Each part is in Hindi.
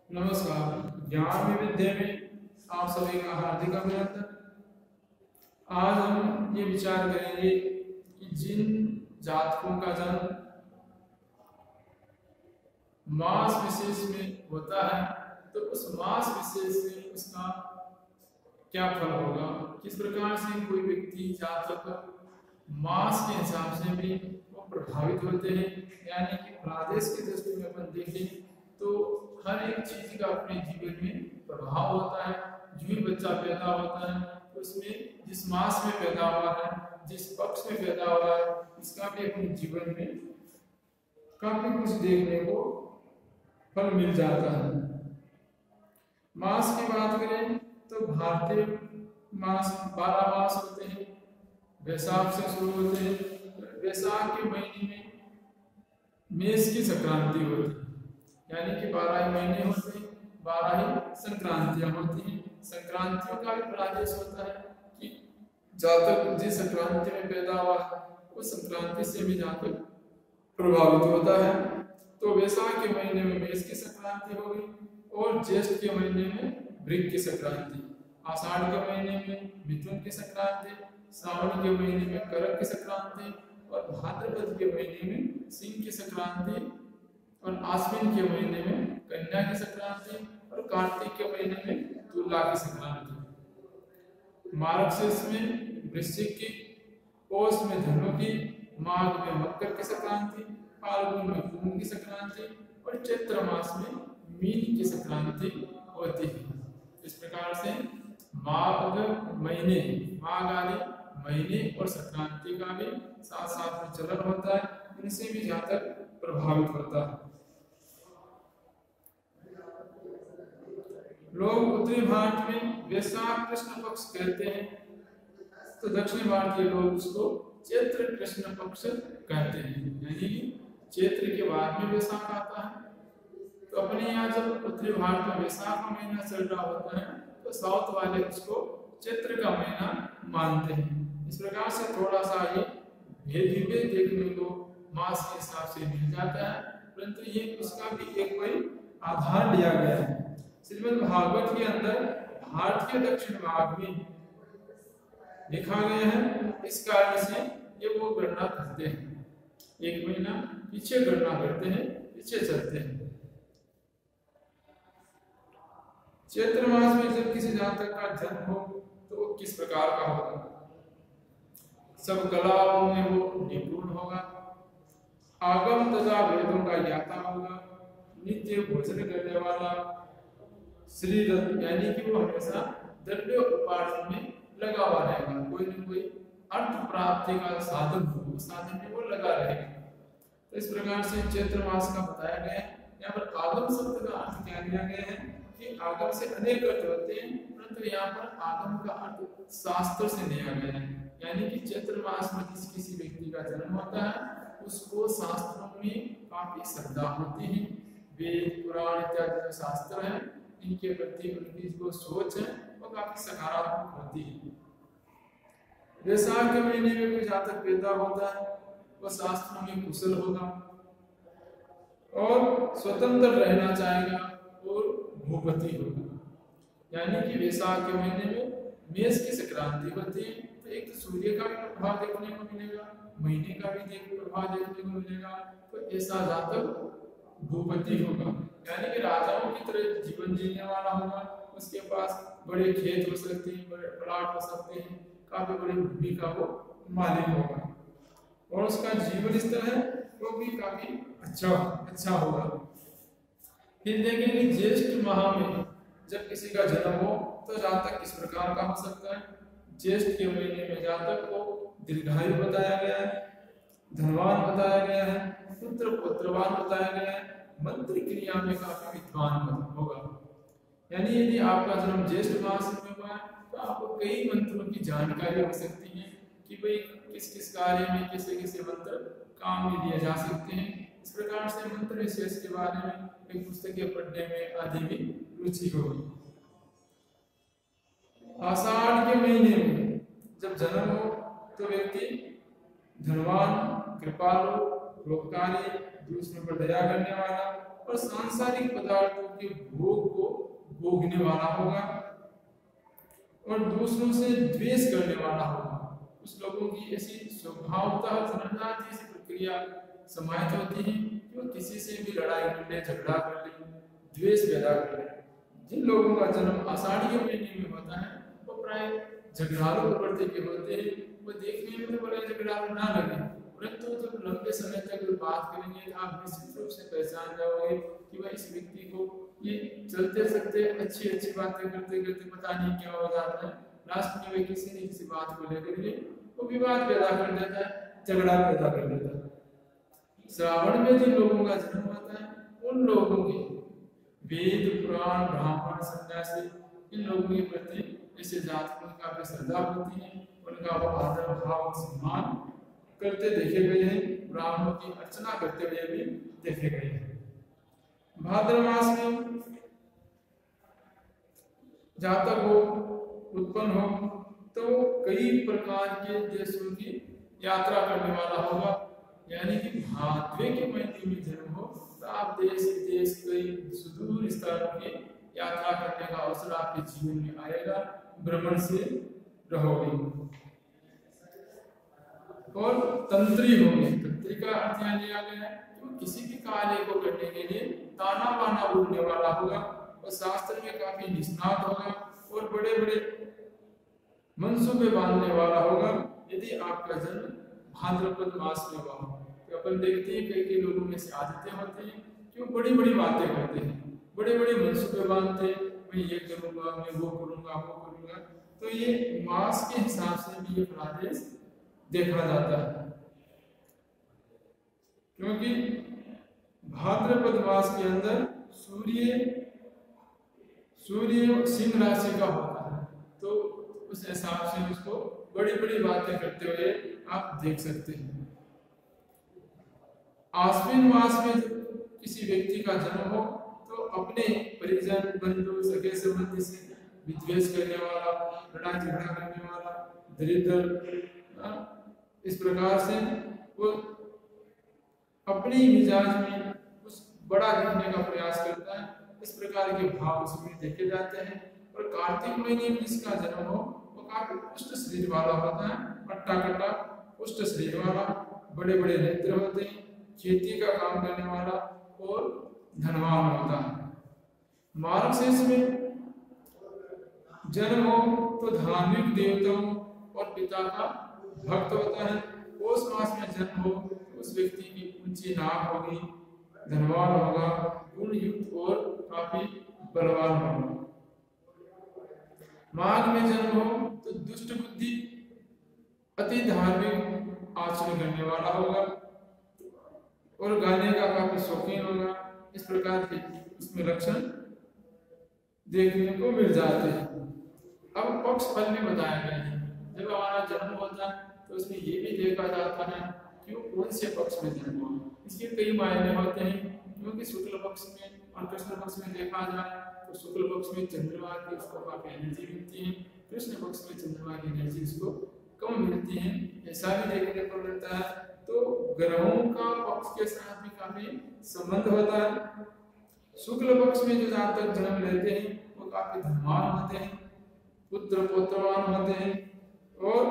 नमस्कार। ज्ञान में विद्या में आप सभी का हार्दिक अभिनंदन। आज हम ये विचार करेंगे कि जिन जातकों का जन्म मास विशेष में होता है तो उस मास विशेष में उसका क्या फल होगा। किस प्रकार से कोई व्यक्ति जातक मास के हिसाब से भी वो प्रभावित होते हैं, यानी कि प्रादेश की दृष्टि में अपन देखें तो हर एक चीज का अपने जीवन में प्रभाव होता है। जो भी बच्चा पैदा होता है उसमें जिस मास में पैदा हुआ है, जिस पक्ष में पैदा हुआ है, इसका भी अपने जीवन में काफी कुछ देखने को फल मिल जाता है। मास की बात करें तो भारतीय मास 12 मास होते हैं। वैशाख से शुरू होते हैं। वैशाख के महीने में मेष की संक्रांति होती है, यानी कि 12 ही महीने होते हैं, 12 ही संक्रांतियां होती हैं। संक्रांतियों का भी प्रादेश होता है कि जातक जिस संक्रांति में पैदा हुआ है उस संक्रांति से भी जातक प्रभावित होता है। तो वैशाख के महीने में मेष की संक्रांति होगी और ज्येष्ठ के महीने में वृश्चिक की संक्रांति, आषाढ़ के महीने में मिथुन की संक्रांति, श्रावण के महीने में कर्क की संक्रांति और भाद्रपद के महीने में सिंह की संक्रांति और आश्विन के महीने में कन्या की संक्रांति और कार्तिक के महीने में तुला की संक्रांति। मार्गशीर्ष में वृश्चिक की, पौष में धनु की, माघ में मकर की संक्रांति, फाल्गुन में कुंभ की संक्रांति और चैत्र मास में मीन की संक्रांति होती है। इस प्रकार से माघ महीने, माघ आदि महीने और संक्रांति का भी साथ साथ में चलन होता है, इनसे भी जातक प्रभावित होता है। लोग उत्तरी भारत में वैशाख कृष्ण पक्ष कहते हैं तो दक्षिण भारतीय लोग उसको चैत्र कृष्ण पक्ष कहते हैं, यानी चैत्र के बाद में वैशाख आता है। तो अपने यहाँ जब उत्तरी भारत में वैशाख का महीना चल रहा होता है तो साउथ वाले उसको चैत्र का महीना मानते हैं। इस प्रकार से थोड़ा सा ये भेद देखने को मास के हिसाब से मिल जाता है, परंतु ये उसका भी एक कोई आधार लिया गया है। श्रीमद् भागवत के अंदर भारतीय दक्षिण भाग में लिखा गया है। इस कारण से ये वो गणना करते हैं, एक महीना पीछे गणना करते हैं, पीछे चलते हैं। चैत्र मास में जब किसी जातक का जन्म हो तो वो किस प्रकार का होगा। सब कलाओं में वो निपुण होगा, आगम तथा वेदों का ज्ञाता होगा, नित्य भोजन करने वाला, श्री यानी कि वो हमेशा द्रव्य उपार्जन में लगा हुआ रहेगा, कोई न कोई अर्थ प्राप्ति का साधन हो, उस साधन में वो लगा रहेगा। तो इस प्रकार से चैत्र मास का बताया गया है। यहाँ पर आगम शब्द का अर्थ क्या लिया गया है कि आगम से अनेक अर्थ होते हैं, परंतु यहाँ पर आगम का अर्थ शास्त्र से लिया गया है, यानी कि चैत्र मास में जिस किसी व्यक्ति का जन्म होता है उसको शास्त्रों में काफी श्रद्धा होती है। वेद पुराण इत्यादि जो शास्त्र है इनके प्रति उनकी जो सोच है वो काफी सकारात्मक होती है। वैशाख के महीने में कोई जातक पैदा होता है वो शास्त्रों में कुशल होगा और स्वतंत्र रहना चाहेगा और भूपति होगा। यानी कि वैशाख के महीने में मेष की संक्रांति होती है तो एक तो सूर्य का भी प्रभाव देखने को मिलेगा, महीने का भी प्रभाव देखने को मिलेगा। तो ऐसा जातक भूपति होगा, यानी कि राजाओं की तरह जीवन जीने वाला होगा। उसके पास बड़े खेत हो सकते हैं, बड़े प्लाट हो सकते हैं, काफी बड़ी भूमि का वो मालिक होगा और उसका जीवन स्तर है वो भी काफी अच्छा होगा। फिर देखेंगे ज्येष्ठ माह में जब किसी का जन्म हो तो जातक किस प्रकार का हो सकता है। ज्येष्ठ के महीने में जातक को दीर्घायु बताया गया है, धनवान बताया गया है, पुत्र पुत्रवान बताया गया है, मंत्र क्रिया में काफी विद्वान होगा। यानी यदि आपका जन्म ज्येष्ठ मास में हुआ है तो आपको कई मंत्रों की जानकारी हो सकती है कि भाई किस किस कार्य में कैसे कैसे मंत्र काम में लिए जा सकते हैं। इस प्रकार से मंत्र विशेष के बारे में एक पुस्तकें पढ़ने में आदि भी रुचि होगी। आषाढ़ के महीने में जब जन्म हो तो व्यक्ति धनवान, कृपालु, रोगकारी, दूसरों पर दया करने वाला, और सांसारिक पदार्थों के भोग को भोगने वाला होगा और दूसरों से द्वेष करने वाला होगा। कुछ लोगों की ऐसी स्वभावतः जन्मजात ऐसी प्रक्रिया समाहित होती है कि वो किसी से भी लड़ाई कर ले, झगड़ा कर ले, द्वेष पैदा कर ले। जिन लोगों का जन्म आषाढ़ी महीने में होता है वो प्राय झगड़ालू प्रवृत्ति के होते हैं। वो देखने में तो बड़े झगड़ालू ना लगे, परंतु जब लंबे समय तक बात करेंगे तो आप निश्चित रूप से पहचान जाओगे कि वह इस व्यक्ति को ये चलते चलते अच्छी अच्छी बातें करते करते पता नहीं क्या हो जाता है, लास्ट में वे किसी न किसी बात को लेकर के वो विवाद पैदा कर देता है, झगड़ा पैदा कर देता है। श्रावण में जिन लोगों का जन्म होता है उन लोगों के वेद पुराण ब्राह्मण सन्यासी इन लोगों के प्रति ऐसे जात में काफी श्रद्धा होती है, उनका वो आदर भाव सम्मान करते देखे गए हैं, ब्राह्मणों की अर्चना करते हुए भी देखे गए हैं। भाद्र मास में जातक हो उत्पन्न हो तो कई प्रकार के देशों की यात्रा करने वाला होगा, यानी कि भाद्र के महीने में जन्म हो तो आप देश विदेश कई सुदूर स्थानों की यात्रा करने का अवसर आपके जीवन में आएगा, भ्रमण से रहोगे और तंत्री होंगे। तंत्री का अर्थ यहाँ लिया गया है कि किसी भी कार्य को करने के लिए ताना बाना बोलने वाला होगा और शास्त्र में काफी निष्णात होगा और बड़े बड़े मनसूबे बांधने वाला होगा। यदि आपका जन्म भाद्रपद मास में हुआ तो अपन देखते हैं कई कई लोगों में से आदतें होती हैं कि वो बड़ी बड़ी बातें करते हैं, बड़े बड़े मनसूबे बांधते हैं, मैं ये करूंगा, मैं वो करूंगा, वो करूंगा। तो ये मास के हिसाब से भी ये प्रादेश देखा जाता है, क्योंकि भाद्रपद मास के अंदर सूर्य सिंह राशि का होता है, तो उस हिसाब से उसको बड़ी बड़ी बातें करते हुए आप देख सकते हैं। आश्विन मास में किसी व्यक्ति का जन्म हो तो अपने परिजन बंधु सगे संबंधी से विद्वेष करने वाला, लड़ाई झगड़ा करने वाला, दरिद्र, इस प्रकार से वो अपनी मिजाज में कुछ बड़ा दिखने का प्रयास करता है। इस प्रकार के भाव उसमें देखे जाते हैं। और कार्तिक महीने में जिसका जन्म हो वो काफी पुष्ट शरीर वाला होता है, अट्टा कट्टा पुष्ट शरीर वाला, बड़े बड़े नेत्र होते हैं, खेती का काम करने वाला और धनवान होता है। मार्गशीर्ष में जन्म हो तो धार्मिक देवताओं और पिता का भक्त होता है। पौष मास में जन्म हो तो उस व्यक्ति की ऊंची नाक होगी, धनवान होगा, गुण युक्त और काफी बलवान होगा। माघ में जन्म हो तो दुष्ट बुद्धि, अति धार्मिक आचरण करने वाला होगा और गाने का काफी शौकीन होगा। इस प्रकार के इसमें लक्षण देखने को मिल जाते हैं। अब पक्ष फल में बताया गया है, जब हमारा जन्म होता है तो उसमें ये भी देखा जाता है कि वो कौन से पक्ष में जन्म हुआ। इसके कई मायने होते हैं, क्योंकि शुक्ल पक्ष में और कृष्ण पक्ष में देखा जाए तो शुक्ल पक्ष में चंद्रमा की उसको काफी एनर्जी मिलती है, कृष्ण पक्ष में चंद्रमा की एनर्जी उसको कम मिलती है, ऐसा भी देखने को मिलता है। तो ग्रहों का पक्ष के साथ भी काफी संबंध होता है। शुक्ल पक्ष में जो जातक जन्म लेते हैं वो काफी धनवान होते हैं, पुत्र पौत्रवान होते हैं और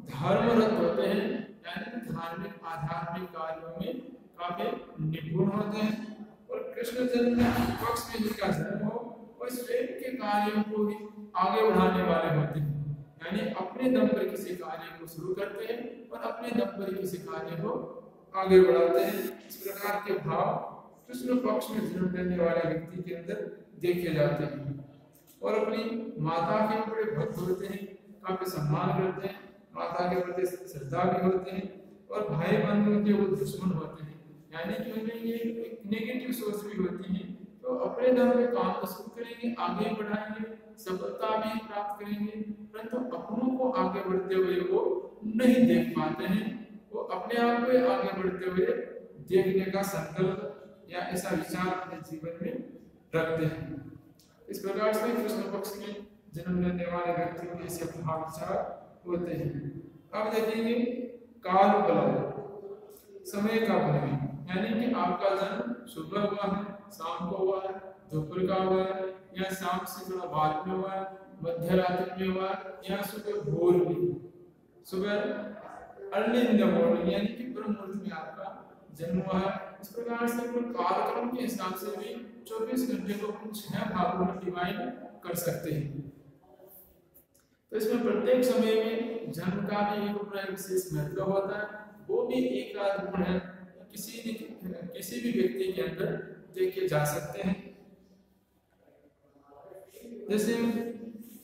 धर्मरत होते हैं, यानी धार्मिक आध्यात्मिक कार्यों में काफी निपुण होते हैं। और कृष्ण जन्म पक्ष में जिसका जन्म हो वो स्वयं के कार्यों को भी आगे बढ़ाने वाले होते हैं, यानी अपने दम पर किसी कार्य को शुरू करते हैं और अपने दम पर किसी कार्य को आगे बढ़ाते हैं। इस प्रकार के भाव कृष्ण पक्ष में जन्म लेने वाले व्यक्ति के अंदर देखे जाते हैं। और अपनी माता के बड़े भक्त होते हैं, काफी सम्मान करते हैं, माता के प्रति श्रद्धा भी होते हैं और भाई बंधुओं के वो दुश्मन होते हैं, यानी कि उनमें ये नेगेटिव सोच भी होती है। तो अपने दम पे काम को शुरू करेंगे, आगे बढ़ाएंगे, सफलता भी प्राप्त करेंगे, परंतु अपनों को आगे बढ़ते हुए वो नहीं देख पाते हैं। वो अपने आप को आगे बढ़ते हुए देखने का संकल्प या ऐसा विचार अपने जीवन में रखते हैं। इस प्रकार से कृष्ण पक्ष में जन्म लेने वाले व्यक्तियों के ऐसे भाव विचार होते हैं। अब देखेंगे काल बलम, समय का बलम। यानी कि आपका जन्म सुबह हुआ है, शाम को हुआ है, दोपहर का हुआ है, या शाम से थोड़ा बाद में हुआ है, मध्य रात्रि में हुआ है, या सुबह भोर में, सुबह अर्ली इन द मॉर्निंग यानी कि ब्रह्म मुहूर्त में आपका जन्म हुआ है। इस प्रकार से अपन कालक्रम के हिसाब से भी 24 घंटे को अपन 6 भागों में डिवाइड कर सकते हैं। तो इसमें प्रत्येक समय में जन्म का भी एक अपना विशेष महत्व होता है, वो भी एक आध गुण है किसी भी व्यक्ति के अंदर देखे जा सकते हैं। जैसे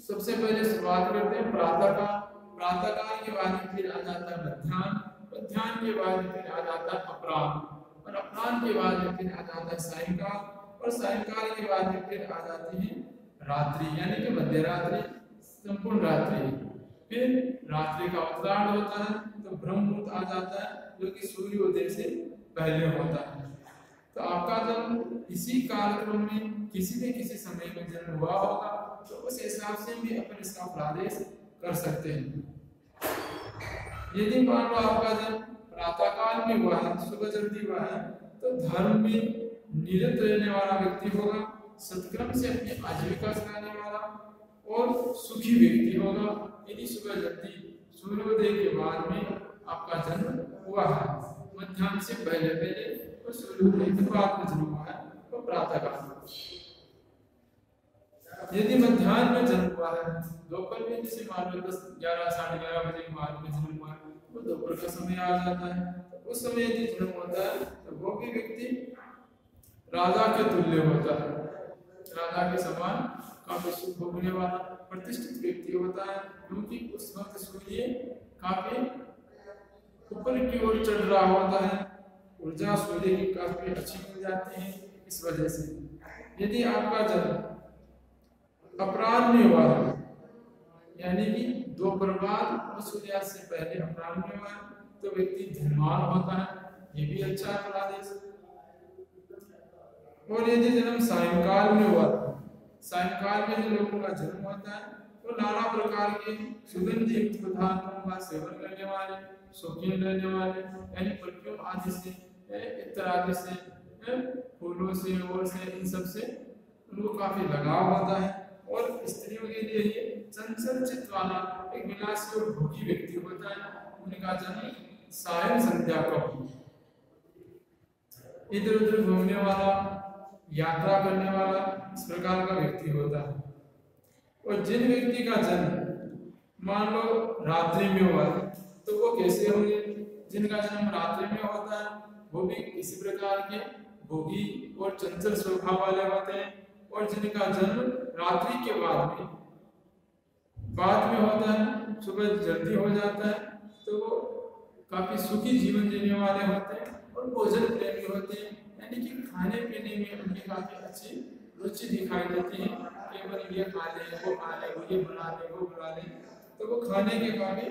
सबसे पहले शुरुआत करते हैं प्रातःकाल, प्रातःकाल के बाद फिर आ जाता है मध्याह्न, मध्याह्न के बाद फिर आ जाता है अपराह्न, और अपराह्न के बाद फिर आ जाता है सायंकाल, और सायंकाल के बाद फिर आ जाती है रात्रि यानी कि मध्य रात्रि, संपूर्ण रात्रि। फिर रात्रि का उत्तरार्ध होता है तो ब्रह्म मुहूर्त आ जाता है जो कि सूर्योदय से पहले होता है। तो आपका जब इसी कालक्रम में किसी न किसी समय में जन्म हुआ होगा तो उस हिसाब से भी अपन इसका प्रादेश कर सकते हैं। यदि मान लो आपका जन्म प्रातःकाल में हुआ है, सुबह जल्दी हुआ है, तो धर्म में निरत रहने वाला व्यक्ति होगा, सत्कर्म से अपनी आजीविका चलाने वाला और सुखी व्यक्ति होगा। यदि सुबह जल्दी सूर्योदय के बाद में आपका जन्म हुआ है, मध्याह्न से पहले और सूर्योदय के बाद में जन्म हुआ है तो प्रातःकाल। यदि मध्याह्न में जन्म हुआ है, दोपहर में जैसे मान लो 10, 11, 11:30 बजे के बाद में जन्म हुआ है तो दोपहर का समय आ जाता है। तो उस समय यदि जन्म होता है तो वो भी व्यक्ति राजा के तुल्य होता है, राजा के समान काफी सुख भोगने वाला प्रतिष्ठित व्यक्ति होता है, क्योंकि उस वक्त सूर्य काफी ऊपर की ओर चढ़ रहा होता है, ऊर्जा सूर्य की काफी अच्छी मिल जाती है। इस वजह से यदि आपका जन्म अपराह्न में हुआ है यानी कि दोपहर बाद और सूर्यास्त से पहले अपराह्न में हुआ है तो व्यक्ति धनवान होता है, ये भी अच्छा है प्रादेश। और यदि जन्म सायंकाल में हुआ, सायंकाल में जो लोगों का जन्म होता है तो नाना प्रकार के सुगंध युक्त पदार्थों का सेवन करने वाले, शौकीन रहने वाले, यानी परफ्यूम आदि से, इत्र आदि से, फूलों से और से, इन सब से उनको काफी लगाव होता है। और स्त्रियों के लिए ये चंचल चित्त वाला एक विलासी और भोगी व्यक्ति होता है। उनका जन्म सायं संध्या को, इधर उधर घूमने वाला, यात्रा करने वाला, इस प्रकार का व्यक्ति होता है। और जिन व्यक्ति का जन्म मान लो रात्रि में हुआ है तो वो कैसे होंगे? जिनका जन्म रात्रि में होता है वो भी इसी प्रकार के भोगी और चंचल स्वभाव वाले होते हैं। और जिनका जन्म रात्रि के बाद में होता है, सुबह जल्दी हो जाता है, तो वो काफी सुखी जीवन जीने वाले होते हैं और भोजन प्रेमी होते हैं, यानी कि खाने पीने में उनकी काफी अच्छी रुचि दिखाई देती है। केवल ये खा ले, वो खा ले, वो ये बना ले, वो बना ले, तो वो खाने के काफी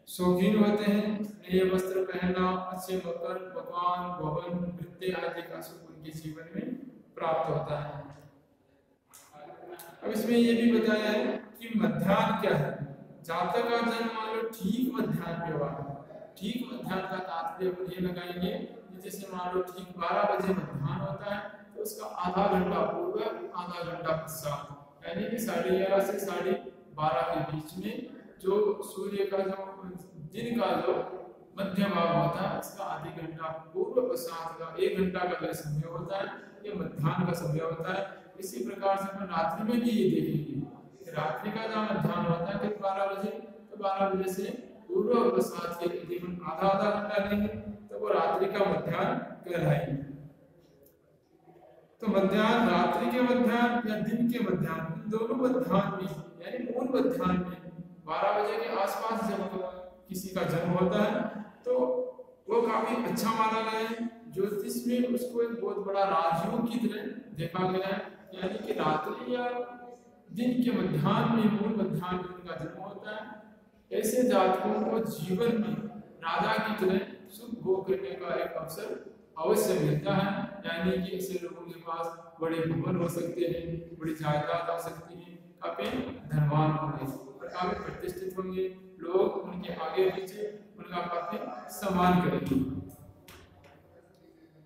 शौकीन होते हैं। नए वस्त्र पहनना, अच्छे मकान, भवन, वृत्ति आदि का सुख उनके जीवन में प्राप्त होता है। अब इसमें ये भी बताया है कि मध्याह्न क्या है। जातक का जन्म मान लो ठीक मध्याह्न में हुआ, ठीक मध्याह्न का तात्पर्य ये लगाएंगे जैसे मान लो ठीक 12 बजे मध्याह्न होता है तो उसका आधा घंटा पूर्व, आधा घंटा पश्चात, यानी कि 11:30 से 12:30 के बीच में जो सूर्य का जो दिन का जो मध्य भाग होता है उसका आधी घंटा पूर्व पश्चात का 1 घंटा का जो समय होता है ये मध्याह्न का समय होता है। इसी प्रकार से अपन रात्रि में भी ये देखेंगे, रात्रि का जब मध्याह्न होता है 12 बजे, तो 12 बजे से पूर्व और पश्चात के यदि आधा घंटा लेंगे तो वो रात्रि का मध्याह्न कहलाएगी। तो मध्याह्न, रात्रि के मध्याह्न या दिन के मध्याह्न, दोनों मध्याह्न में यानी मूल मध्याह्न में 12 बजे के आसपास जब किसी का जन्म होता है तो वो काफी अच्छा माना गया है। ज्योतिष में उसको एक बहुत बड़ा राजयोग की तरह देखा गया है, यानी कि रात्रि या दिन के मध्याह्न में, मूल मध्याह्न में उनका जन्म होता है। ऐसे जातकों को जीवन में राजा की तरह सुख भोग करने का एक अवसर अवश्य मिलता है, यानी कि ऐसे लोगों के पास बड़े भवन हो सकते हैं, बड़ी जायदाद हो सकती है, काफी धनवान होंगे और काफी प्रतिष्ठित होंगे, लोग उनके आगे पीछे उनका काफी सम्मान करेंगे।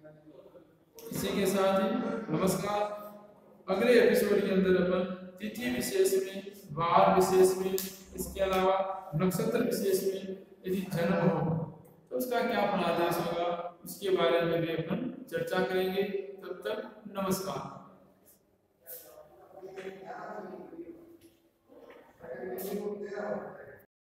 इसी के साथ ही नमस्कार। अगले एपिसोड के अंदर अपन तिथि विशेष में, वार विशेष में, इसके अलावा नक्षत्र विशेष में यदि जन्म हो तो उसका क्या फलादेश होगा, उसके बारे में भी अपन चर्चा करेंगे। तब तक नमस्कार।